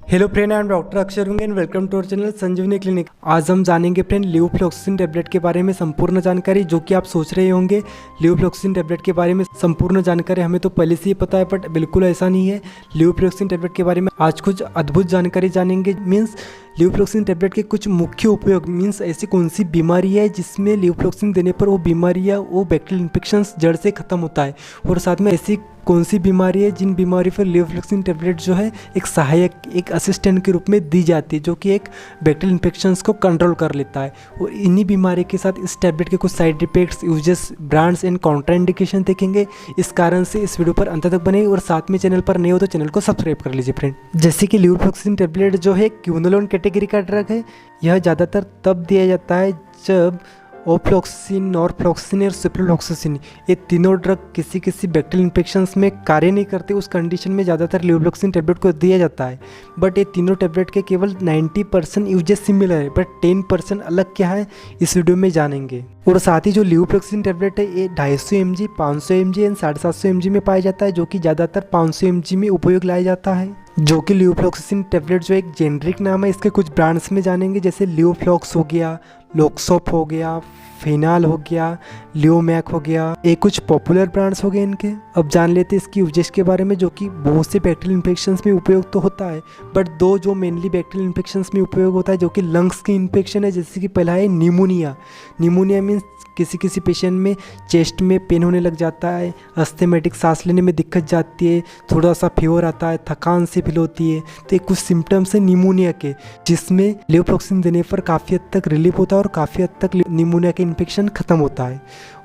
Hello friend, I am doctor Akshar होंगे and welcome to our channel Sanjeevani clinic. आज हम जानेंगे फ्रेंड लीवोफ्लॉक्सिसिन टैबलेट के बारे में संपूर्ण जानकारी। जो कि आप सोच रहे होंगे लीवोफ्लॉक्सिसिन टैबलेट के बारे में संपूर्ण जानकारी हमें तो पहले से ही पता है, बट बिल्कुल ऐसा नहीं है। लीवोफ्लॉक्सिसिन टैबलेट के बारे में आज कुछ अद्भुत जानकारी जानेंगे। मीन्स लीवोफ्लॉक्सिसिन टैबलेट के कुछ मुख्य उपयोग, मीन्स ऐसी कौन सी बीमारी है जिसमें लीवोफ्लॉक्सिसिन देने पर वो बीमारी या वो बैक्टीरियल इन्फेक्शन जड़ से खत्म होता है, और साथ में ऐसी कौन सी बीमारी है जिन बीमारी पर लीवोफ्लॉक्सिसिन टैबलेट जो है एक सहायक, एक असिस्टेंट के रूप में दी जाती है, जो कि एक बैक्टीरियल इन्फेक्शंस को कंट्रोल कर लेता है। और इन्हीं बीमारी के साथ इस टैबलेट के कुछ side effects, uses, brands and contraindication देखेंगे। इस कारण से इस वीडियो पर अंत तक बने, और साथ में चैनल पर नए हो तो चैनल को सब्सक्राइब कर लीजिए फ्रेंड। जैसे कि लीवोफ्लॉक्सिसिन टैबलेट जो है क्विनोलोन कैटेगरी का ड्रग है। यह ज़्यादातर तब दिया जाता है जब ओफ्लॉक्सिसिन, नॉरफ्लॉक्सिसिन और सिप्रोफ्लॉक्सिसिन ये तीनों ड्रग किसी बैक्टीरियल इन्फेक्शंस में कार्य नहीं करते। उस कंडीशन में ज़्यादातर लीवोफ्लॉक्सिसिन टैबलेट को दिया जाता है। बट ये तीनों टैबलेट के केवल 90% यूजेस सिमिलर है, बट 10% अलग क्या है इस वीडियो में जानेंगे। और साथ ही जो लीवोफ्लॉक्सिसिन टैबलेट है ये 250 mg, 500 mg एंड 750 mg में पाया जाता है, जो कि ज़्यादातर 500 mg में उपयोग लाया जाता है। जो कि लीवोफ्लॉक्सिसिन टैबलेट जो एक जेनरिक नाम है, इसके कुछ ब्रांड्स में जानेंगे, जैसे लियोफ्लॉक्स हो गया, लोक्सोप हो गया, फिनाल हो गया, लियोमैक हो गया। ये कुछ पॉपुलर ब्रांड्स हो गए इनके। अब जान लेते हैं इसकी यूजेस के बारे में, जो कि बहुत से बैक्टीरियल इन्फेक्शंस में उपयोग तो होता है, बट दो जो मेनली बैक्टीरियल इन्फेक्शंस में उपयोग होता है, जो कि लंग्स की इन्फेक्शन है। जैसे कि पहला है निमोनिया। निमोनिया मीन्स किसी पेशेंट में चेस्ट में पेन होने लग जाता है, अस्थमेटिक सांस लेने में दिक्कत जाती है, थोड़ा सा फीवर आता है, थकान सी फील होती है। तो ये कुछ सिम्टम्स है निमोनिया के, जिसमें लीवोफ्लॉक्सिसिन देने पर काफ़ी हद तक रिलीफ होता है और काफ़ी हद तक निमोनिया के इन्फेक्शन खत्म होता है।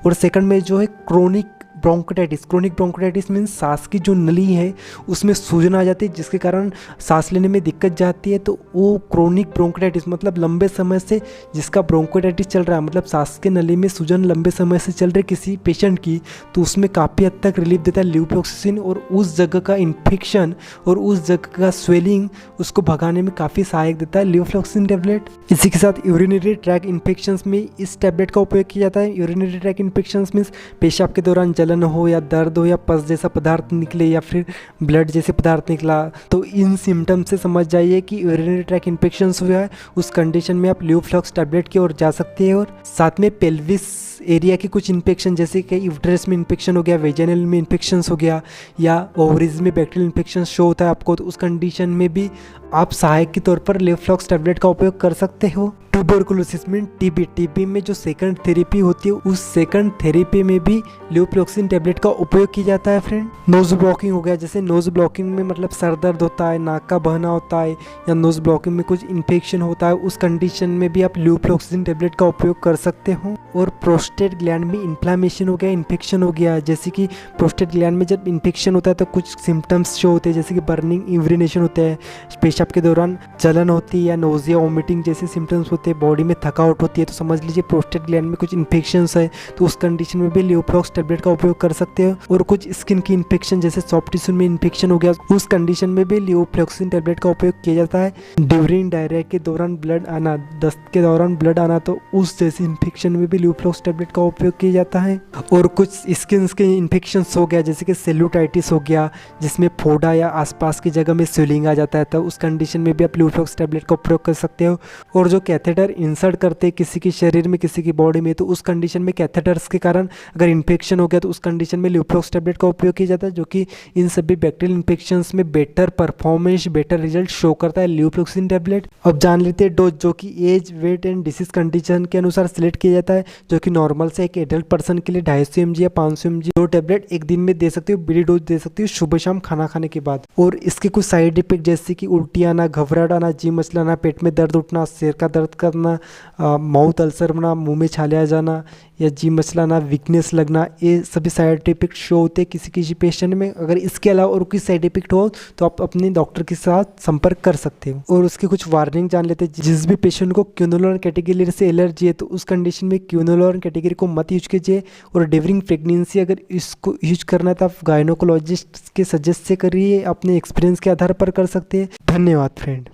और सेकंड में जो है chronic bronchitis. Chronic bronchitis means सांस की जो नली है उसमें सूजन आ जाती है, जिसके कारण सांस लेने में दिक्कत जाती है। तो वो क्रोनिक ब्रोंकाइटिस मतलब लंबे समय से जिसका ब्रोंकाइटिस चल रहा है, मतलब सांस के नली में सूजन लंबे समय से चल रही किसी पेशेंट की, तो उसमें काफ़ी हद तक रिलीफ देता है लीवोफ्लॉक्सिसिन। और उस जगह का इन्फेक्शन और उस जगह का स्वेलिंग उसको भगाने में काफ़ी सहायक देता है लीवोफ्लॉक्सिसिन टैबलेट। इसी के साथ यूरिनरी ट्रैक इन्फेक्शंस में इस टैबलेट का उपयोग किया जाता है। यूरिनरी ट्रैक इन्फेक्शंस मीन्स पेशाब के दौरान जलन हो या दर्द हो या पस जैसा पदार्थ निकले या फिर ब्लड जैसे पदार्थ निकला, तो इन सिम्टम्स से समझ जाइए कि यूरिनरी ट्रैक इन्फेक्शंस हुआ है। उस कंडीशन में आप लीवोफ्लॉक्स टैबलेट की ओर जा सकते हैं। और साथ में पेल्विस एरिया की कुछ इन्फेक्शन, जैसे कि यूट्रस में इन्फेक्शन हो गया, वेजाइनल में इन्फेक्शंस हो गया, या ओवरीज में बैक्टीरियल इन्फेक्शन शो होता है आपको, तो उस कंडीशन में भी आप सहायक के तौर पर लीवोफ्लॉक्स टैबलेट का उपयोग कर सकते हो। ट्यूबरकुलोसिस में टीबी में जो सेकंड थेरेपी होती है, उस सेकंड थेरेपी में भी लीवोफ्लॉक्सिसिन टैबलेट का उपयोग किया जाता है फ्रेंड। नोज ब्लॉकिंग हो गया, जैसे नोज ब्लॉकिंग में मतलब सर दर्द होता है, नाक का बहना होता है, या नोज ब्लॉकिंग में कुछ इन्फेक्शन होता है, उस कंडीशन में भी आप लीवोफ्लॉक्सिसिन टैबलेट का उपयोग कर सकते हो। और प्रोस्टेट ग्लैंड में इन्फ्लामेशन हो गया, इन्फेक्शन हो गया, जैसे कि प्रोस्टेट ग्लैंड में जब इन्फेक्शन होता है तो कुछ सिम्टम्स शो होते हैं, जैसे कि बर्निंग, यूरिनेशन होता है, पेशाब के दौरान जलन होती है, या नोजिया, वोमिटिंग जैसे सिम्टम्स होते हैं, बॉडी में थकावट होती है, तो समझ लीजिए प्रोस्टेट ग्लैंड में कुछ इन्फेक्शंस है। तो उस कंडीशन में भी लीवोफ्लॉक्स टैबलेट का उपयोग कर सकते हो। और कुछ स्किन की इन्फेक्शन, जैसे सॉफ्ट टिश्यू में इन्फेक्शन हो गया, उस कंडीशन में भी लीवोफ्लॉक्सिसिन टैबलेट का उपयोग किया जाता है। ड्यूरिंग डायरिया के दौरान ब्लड आना, दस्त के दौरान ब्लड आना, तो उस जैसी इन्फेक्शन में भी लीवोफ्लॉक्स टैबलेट का उपयोग किया जाता है। और कुछ स्किन के इन्फेक्शंस हो गया, जैसे कि सेल्यूटाइटिस हो गया, जिसमें फोड़ा या आसपास की जगह में स्वेलिंग आ जाता है, तो उस कंडीशन में भी आप लीवोफ्लॉक्स टैबलेट का उपयोग कर सकते हो। और जो कैथेटर इंसर्ट करते हैं किसी के शरीर में, किसी की बॉडी में, तो उस कंडीशन में कैथेटर्स के कारण अगर इन्फेक्शन हो गया तो उस कंडीशन में लीवोफ्लॉक्स टैबलेट का उपयोग किया जाता है, जो कि इन सभी बैक्टीरियल इन्फेक्शंस में better performance, better result show करता है लीवोफ्लॉक्सिसिन टैबलेट। अब जान लेते हैं डोज, जो कि age, weight and disease condition के अनुसार सिलेक्ट किया जाता है। जो कि नॉर्मल से एक एडल्ट पर्सन के लिए 250 mg या 500 mg 2 टैबलेट एक दिन में दे सकते हो, बड़ी डोज दे सकते हो सुबह शाम खाना खाने के बाद। और इसके कुछ साइड इफेक्ट, जैसे कि उल्टी आना, घबराहट आना, जी मचलाना, पेट में दर्द उठना, सिर का दर्द करना, माउथ अल्सर बना, मुंह में छाले आ जाना, या जी मचलाना, वीकनेस लगना, ये सभी साइड इफेक्ट शो होते हैं किसी पेशेंट में। अगर इसके अलावा और कोई साइड इफेक्ट हो तो आप अपने डॉक्टर के साथ संपर्क कर सकते हो। और उसकी कुछ वार्निंग जान लेते हैं। जिस भी पेशेंट को क्विनोलोन कैटेगरी से एलर्जी है, तो उस कंडीशन में क्विनोलोन कैटेगरी को मत यूज कीजिए। और ड्यूरिंग प्रेगनेंसी अगर इसको यूज करना है तो आप गायनोकोलॉजिस्ट के सजेस्ट से करिए, अपने एक्सपीरियंस के आधार पर कर सकते हैं। धन्यवाद फ्रेंड।